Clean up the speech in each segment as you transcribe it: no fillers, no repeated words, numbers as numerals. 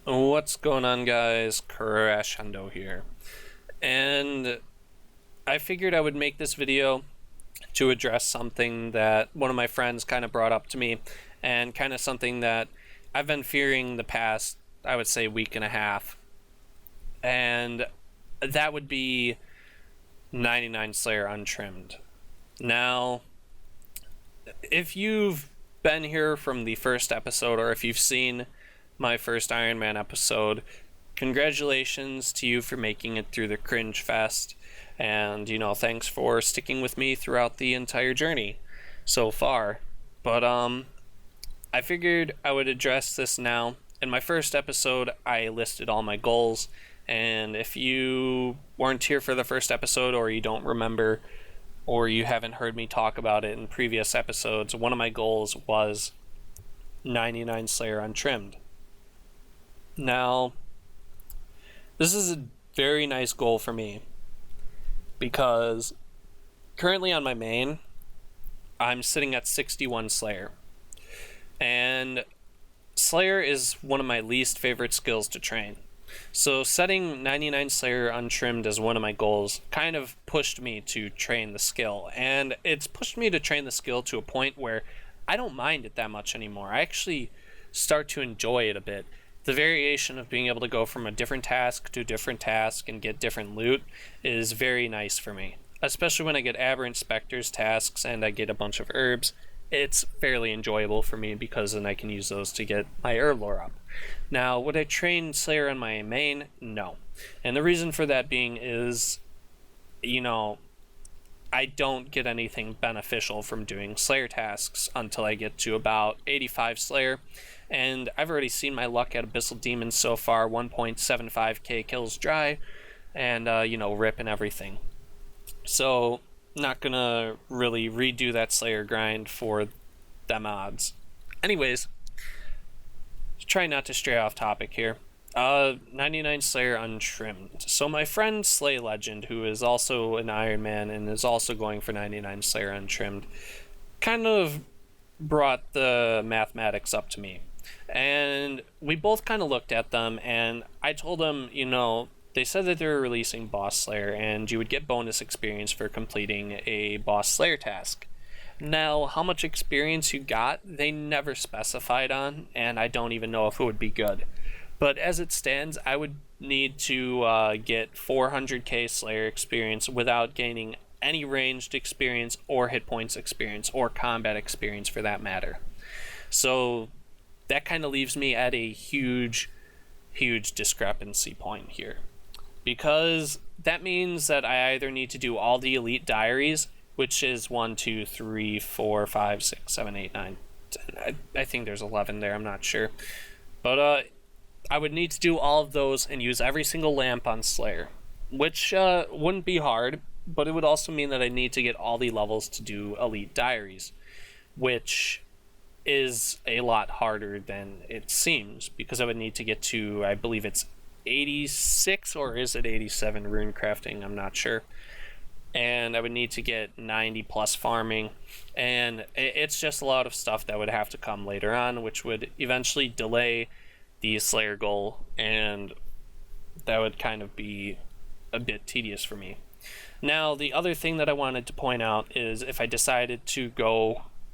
What's going on, guys? Crashendo here. And I figured I would make this video to address something that one of my friends kind of brought up to me, and kind of something that I've been fearing the past, I would say, week and a half. And that would be 99 Slayer Untrimmed. Now, if you've been here from the first episode, or if you've seen my first Iron Man episode, congratulations to you for making it through the cringe fest, and thanks for sticking with me throughout the entire journey so far. But I figured I would address this now. In my first episode, I listed all my goals, and if you weren't here for the first episode, or you don't remember, or you haven't heard me talk about it in previous episodes, one of my goals was 99 Slayer Untrimmed. Now, this is a very nice goal for me, because currently on my main, I'm sitting at 61 Slayer. And Slayer is one of my least favorite skills to train. So setting 99 Slayer Untrimmed as one of my goals kind of pushed me to train the skill. And it's pushed me to train the skill to a point where I don't mind it that much anymore. I actually start to enjoy it a bit. The variation of being able to go from a different task to a different task and get different loot is very nice for me. Especially when I get Aberrant Spectre's tasks and I get a bunch of herbs. It's fairly enjoyable for me because then I can use those to get my herb lore up. Now, would I train Slayer on my main? No. And the reason for that being is, I don't get anything beneficial from doing Slayer tasks until I get to about 85 Slayer. And I've already seen my luck at Abyssal Demons so far, 1.75k kills dry, and, rip and everything. So, not gonna really redo that Slayer grind for them odds. Anyways, try not to stray off topic here. 99 Slayer Untrimmed. So my friend Slay Legend, who is also an Iron Man and is also going for 99 Slayer Untrimmed, kind of brought the mathematics up to me. And we both kind of looked at them, and I told him, they said that they were releasing Boss Slayer, and you would get bonus experience for completing a Boss Slayer task. Now, how much experience you got, they never specified on, and I don't even know if it would be good. But as it stands, I would need to get 400k Slayer experience without gaining any ranged experience or hit points experience or combat experience for that matter. So that kind of leaves me at a huge discrepancy point here. Because that means that I either need to do all the elite diaries, which is 1, 2, 3, 4, 5, 6, 7, 8, 9, 10. I think there's 11 there, I'm not sure. But I would need to do all of those and use every single lamp on Slayer, which wouldn't be hard, but it would also mean that I need to get all the levels to do elite diaries, which is a lot harder than it seems, because I would need to get to, I believe it's 86, or is it 87 rune crafting, I'm not sure. And I would need to get 90 plus farming, and it's just a lot of stuff that would have to come later on, which would eventually delay the Slayer goal, and that would kind of be a bit tedious for me. Now, the other thing that I wanted to point out is if I decided to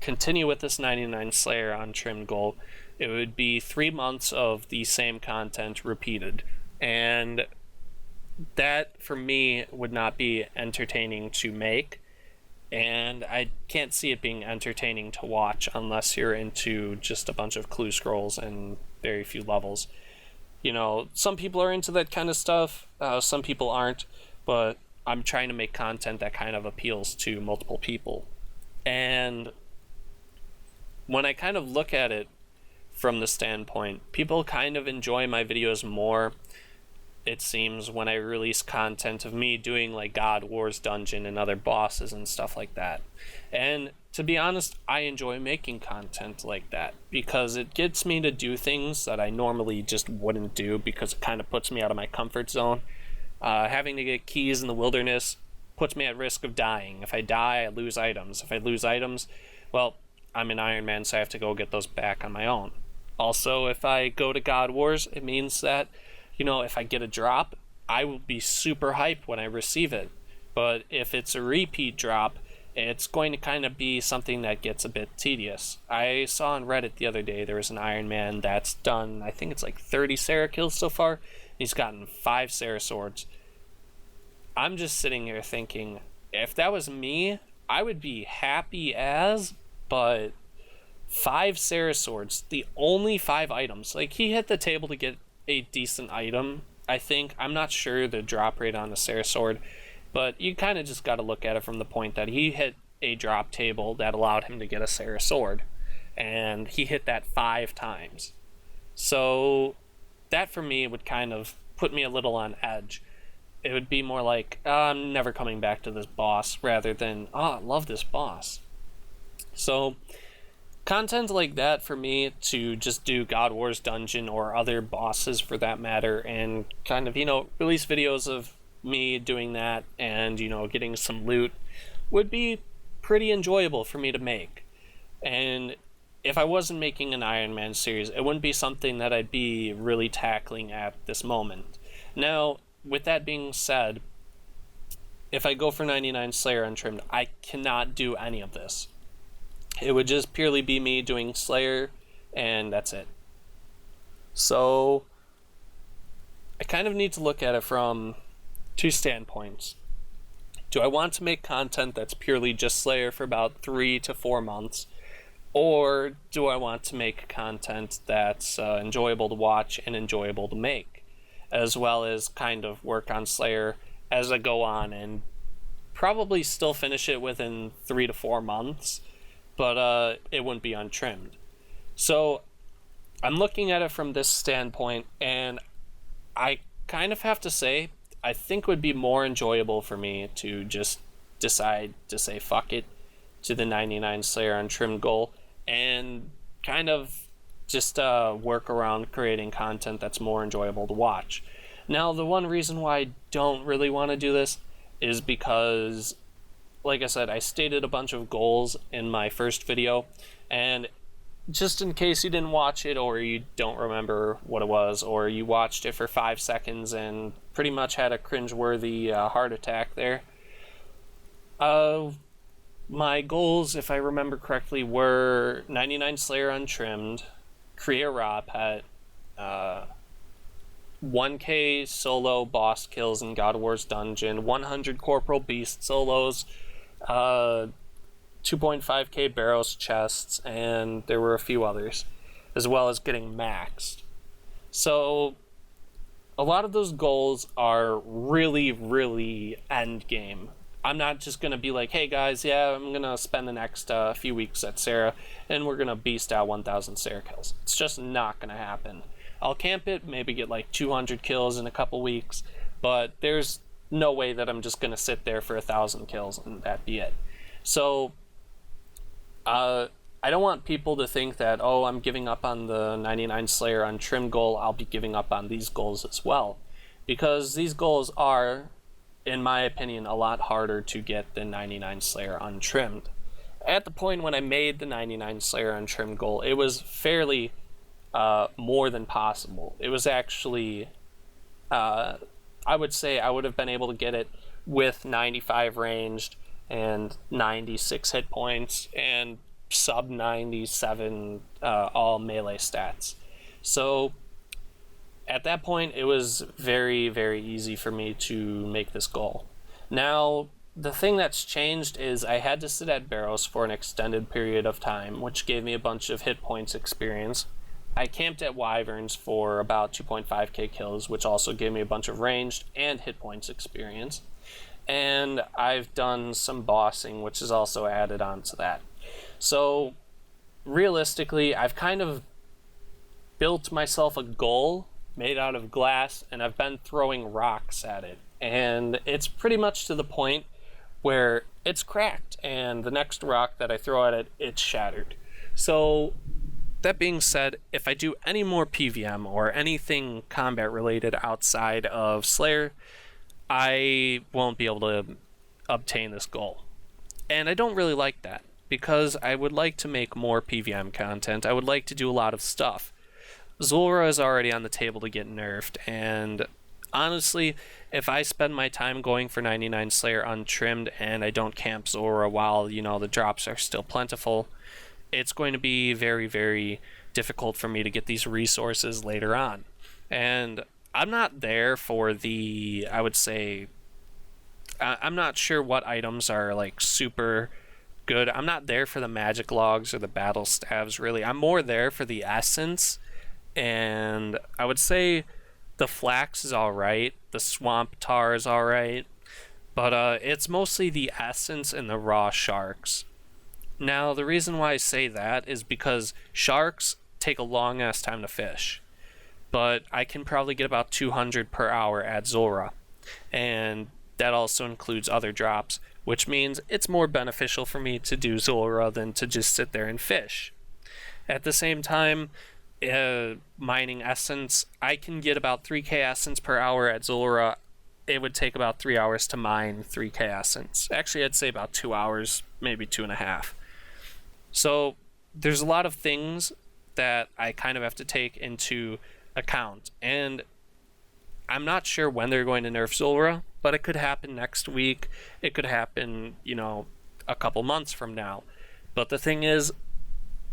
continue with this 99 Slayer Untrimmed goal, it would be 3 months of the same content repeated. And that, for me, would not be entertaining to make. And I can't see it being entertaining to watch unless you're into just a bunch of clue scrolls and very few levels. Some people are into that kind of stuff, some people aren't, but I'm trying to make content that kind of appeals to multiple people. And when I kind of look at it from the standpoint, people kind of enjoy my videos more, it seems, when I release content of me doing like God Wars Dungeon and other bosses and stuff like that. And to be honest, I enjoy making content like that because it gets me to do things that I normally just wouldn't do, because it kind of puts me out of my comfort zone. Having to get keys in the wilderness puts me at risk of dying. If I die, I lose items. If I lose items, well, I'm an Iron Man, so I have to go get those back on my own. Also, if I go to God Wars, it means that, if I get a drop, I will be super hyped when I receive it. But if it's a repeat drop, it's going to kind of be something that gets a bit tedious. I saw on Reddit the other day there was an Iron Man that's done, I think it's like 30 Sarah kills so far. He's gotten 5 Sarah swords. I'm just sitting here thinking, if that was me, I would be happy as, but 5 Sarah swords, the only 5 items. Like, he hit the table to get a decent item, I think. I'm not sure the drop rate on the Sarah sword, but you kind of just got to look at it from the point that he hit a drop table that allowed him to get a Sarah sword, and he hit that 5 times. So that for me would kind of put me a little on edge. It would be more like, I'm never coming back to this boss, rather than, I love this boss. So content like that for me, to just do God Wars Dungeon or other bosses for that matter, and kind of, release videos of me doing that and, getting some loot, would be pretty enjoyable for me to make. And if I wasn't making an Iron Man series, it wouldn't be something that I'd be really tackling at this moment. Now, with that being said, if I go for 99 Slayer Untrimmed, I cannot do any of this. It would just purely be me doing Slayer, and that's it. So I kind of need to look at it from 2 standpoints. Do I want to make content that's purely just Slayer for about 3 to 4 months? Or do I want to make content that's enjoyable to watch and enjoyable to make, as well as kind of work on Slayer as I go on and probably still finish it within 3 to 4 months, but it wouldn't be untrimmed. So I'm looking at it from this standpoint, and I kind of have to say, I think it would be more enjoyable for me to just decide to say fuck it to the 99 Slayer Untrimmed goal and kind of just work around creating content that's more enjoyable to watch. Now, the one reason why I don't really want to do this is because, like I said, I stated a bunch of goals in my first video, and just in case you didn't watch it, or you don't remember what it was, or you watched it for 5 seconds and pretty much had a cringeworthy heart attack there, my goals, if I remember correctly, were 99 Slayer Untrimmed, create a raw pet, 1k solo boss kills in God Wars Dungeon, 100 Corporal Beast solos, 2.5k Barrows chests, and there were a few others, as well as getting maxed. So a lot of those goals are really, really end game. I'm not just going to be like, hey guys, yeah, I'm going to spend the next few weeks at Sarah, and we're going to beast out 1,000 Sarah kills. It's just not going to happen. I'll camp it, maybe get like 200 kills in a couple weeks, but there's no way that I'm just going to sit there for 1,000 kills and that be it. So I don't want people to think that, oh, I'm giving up on the 99 Slayer Untrimmed goal, I'll be giving up on these goals as well. Because these goals are, in my opinion, a lot harder to get than 99 Slayer Untrimmed. At the point when I made the 99 Slayer Untrimmed goal, it was fairly more than possible. It was actually, I would say I would have been able to get it with 95 ranged and 96 hit points and sub 97 all melee stats. So at that point, it was very, very easy for me to make this goal. Now, the thing that's changed is I had to sit at Barrows for an extended period of time, which gave me a bunch of hit points experience. I camped at Wyverns for about 2.5k kills, which also gave me a bunch of ranged and hit points experience. And I've done some bossing, which is also added on to that. So realistically, I've kind of built myself a goal made out of glass, and I've been throwing rocks at it. And it's pretty much to the point where it's cracked, and the next rock that I throw at it, it's shattered. So that being said, if I do any more PVM or anything combat related outside of Slayer, I won't be able to obtain this goal. And I don't really like that, because I would like to make more PVM content. I would like to do a lot of stuff. Zulrah is already on the table to get nerfed, and honestly, if I spend my time going for 99 Slayer untrimmed and I don't camp Zulrah while, the drops are still plentiful, it's going to be very, very difficult for me to get these resources later on. And I'm not there for I would say, I'm not sure what items are like super good. I'm not there for the magic logs or the battle staves, really. I'm more there for the essence, and I would say the flax is alright, the swamp tar is alright, but it's mostly the essence and the raw sharks. Now, the reason why I say that is because sharks take a long ass time to fish, but I can probably get about 200 per hour at Zulrah, and that also includes other drops, which means it's more beneficial for me to do Zulrah than to just sit there and fish. At the same time, mining essence, I can get about 3k essence per hour at Zulrah. It would take about 3 hours to mine 3k essence. Actually, I'd say about 2 hours, maybe 2.5. So there's a lot of things that I kind of have to take into account, and I'm not sure when they're going to nerf Zulrah, but it could happen next week. It could happen, a couple months from now. But the thing is,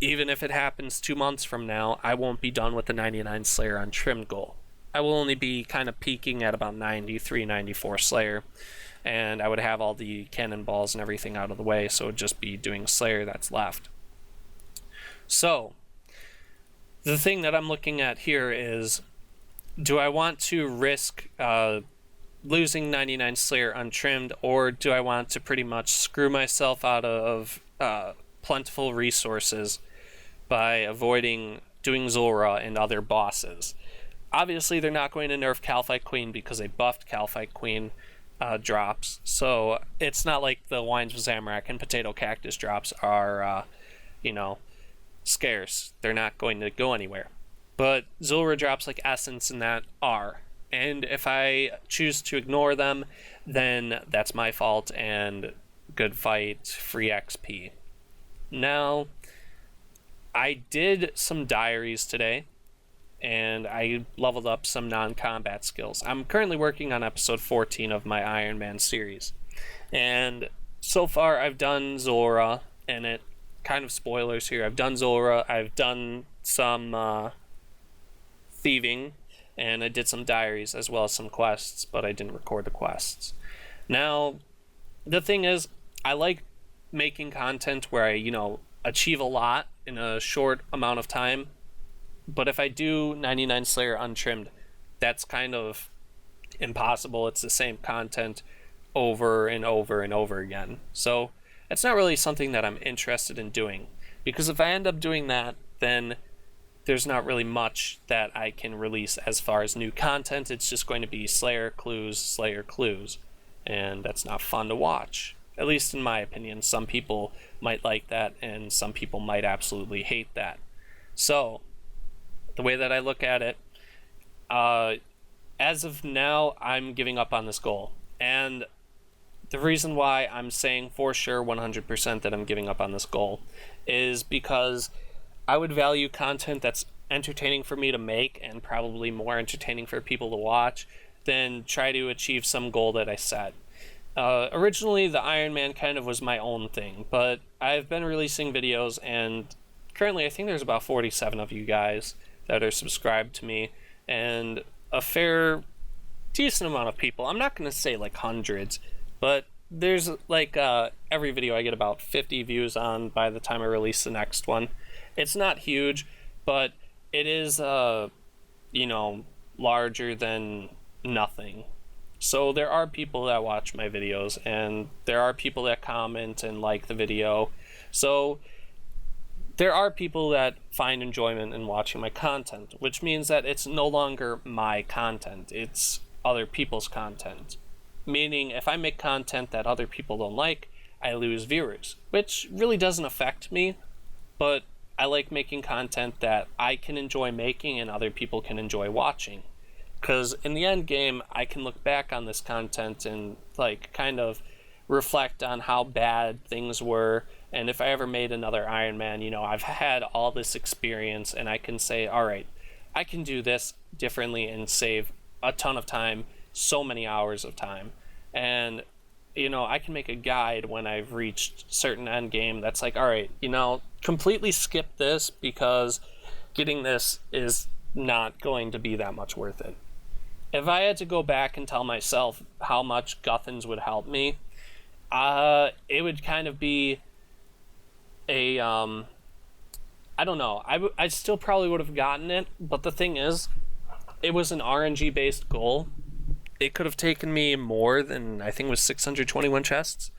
even if it happens 2 months from now, I won't be done with the 99 Slayer untrimmed goal. I will only be kind of peaking at about 93, 94 Slayer, and I would have all the cannonballs and everything out of the way, so it would just be doing Slayer that's left. So, the thing that I'm looking at here is, do I want to risk losing 99 Slayer untrimmed, or do I want to pretty much screw myself out of plentiful resources by avoiding doing Zulrah and other bosses? Obviously, they're not going to nerf Calphite Queen because they buffed Calphite Queen drops, so it's not like the Wines of Zamorak and Potato Cactus drops are, scarce. They're not going to go anywhere. But Zulrah drops like Essence and that are. And if I choose to ignore them, then that's my fault, and good fight, free XP. Now, I did some diaries today, and I leveled up some non-combat skills. I'm currently working on episode 14 of my Iron Man series. And so far I've done Zulrah, and it kind of spoilers here. I've done Zulrah, I've done some thieving, and I did some diaries as well as some quests, but I didn't record the quests. Now, the thing is, I like making content where I, achieve a lot in a short amount of time, but if I do 99 Slayer untrimmed, that's kind of impossible. It's the same content over and over and over again. So it's not really something that I'm interested in doing, because if I end up doing that, then there's not really much that I can release as far as new content. It's just going to be Slayer clues, and that's not fun to watch. At least in my opinion. Some people might like that, and some people might absolutely hate that. So, the way that I look at it, as of now, I'm giving up on this goal. And the reason why I'm saying for sure 100% that I'm giving up on this goal is because I would value content that's entertaining for me to make and probably more entertaining for people to watch than try to achieve some goal that I set. Originally, the Iron Man kind of was my own thing, but I've been releasing videos, and currently I think there's about 47 of you guys that are subscribed to me, and a fair, decent amount of people. I'm not going to say like hundreds, but there's like every video I get about 50 views on by the time I release the next one. It's not huge, but it is, larger than nothing. So there are people that watch my videos, and there are people that comment and like the video. So there are people that find enjoyment in watching my content, which means that it's no longer my content, it's other people's content. Meaning, if I make content that other people don't like, I lose viewers, which really doesn't affect me, but I like making content that I can enjoy making and other people can enjoy watching. Because in the end game, I can look back on this content and kind of reflect on how bad things were, and if I ever made another Iron Man, I've had all this experience, and I can say, alright, I can do this differently and save a ton of time, so many hours of time. And, I can make a guide when I've reached certain end game that's like, all right, completely skip this because getting this is not going to be that much worth it. If I had to go back and tell myself how much Guthans would help me, it would kind of be a, I don't know. I still probably would have gotten it, but the thing is, it was an RNG based goal. It could have taken me more than, I think it was 621 chests,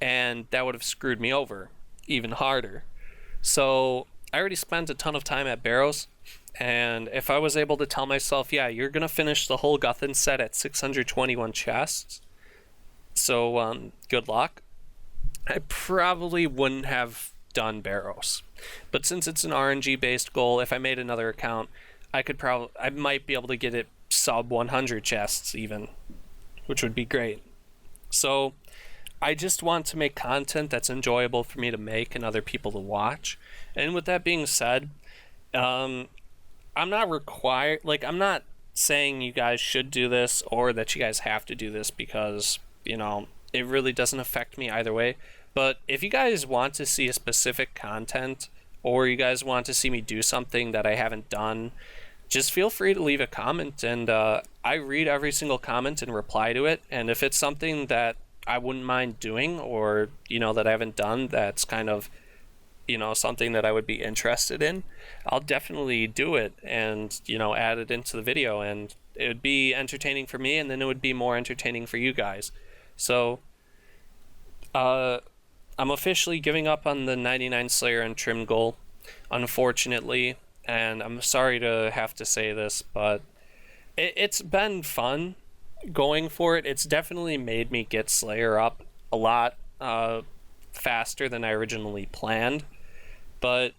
and that would have screwed me over even harder. So I already spent a ton of time at Barrows, and if I was able to tell myself, yeah, you're going to finish the whole Guthan set at 621 chests, so good luck, I probably wouldn't have done Barrows. But since it's an RNG based goal, if I made another account, I might be able to get it sub 100 chests even, which would be great. So I just want to make content that's enjoyable for me to make and other people to watch. And with that being said, I'm not saying you guys should do this or that you guys have to do this because, it really doesn't affect me either way. But if you guys want to see a specific content or you guys want to see me do something that I haven't done, just feel free to leave a comment, and I read every single comment and reply to it. And if it's something that I wouldn't mind doing or, that I haven't done that's kind of, something that I would be interested in, I'll definitely do it and, add it into the video, and it would be entertaining for me, and then it would be more entertaining for you guys. So I'm officially giving up on the 99 Slayer and Trim goal, unfortunately, and I'm sorry to have to say this, but it's been fun going for it. It's definitely made me get Slayer up a lot faster than I originally planned, but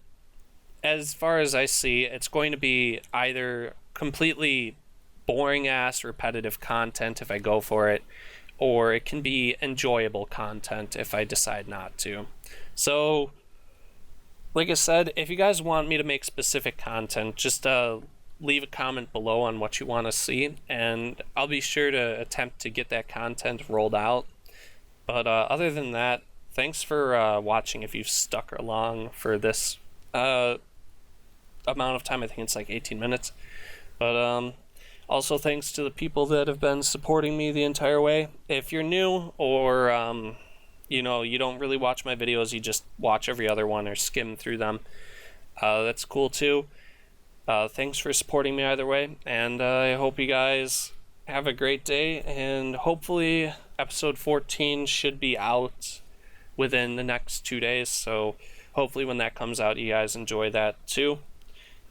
as far as I see, it's going to be either completely boring ass repetitive content if I go for it, or it can be enjoyable content if I decide not to. So like I said, if you guys want me to make specific content, just leave a comment below on what you want to see, and I'll be sure to attempt to get that content rolled out. But other than that, thanks for watching if you've stuck along for this amount of time. I think it's like 18 minutes. But also thanks to the people that have been supporting me the entire way. If you're new or you don't really watch my videos, you just watch every other one or skim through them, that's cool too. Thanks for supporting me either way, and I hope you guys have a great day, and hopefully episode 14 should be out within the next 2 days, so hopefully when that comes out you guys enjoy that too.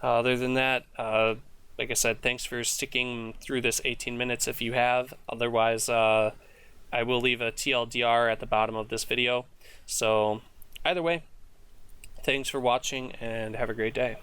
Other than that, like I said, thanks for sticking through this 18 minutes if you have. Otherwise, I will leave a TLDR at the bottom of this video. So either way, thanks for watching and have a great day.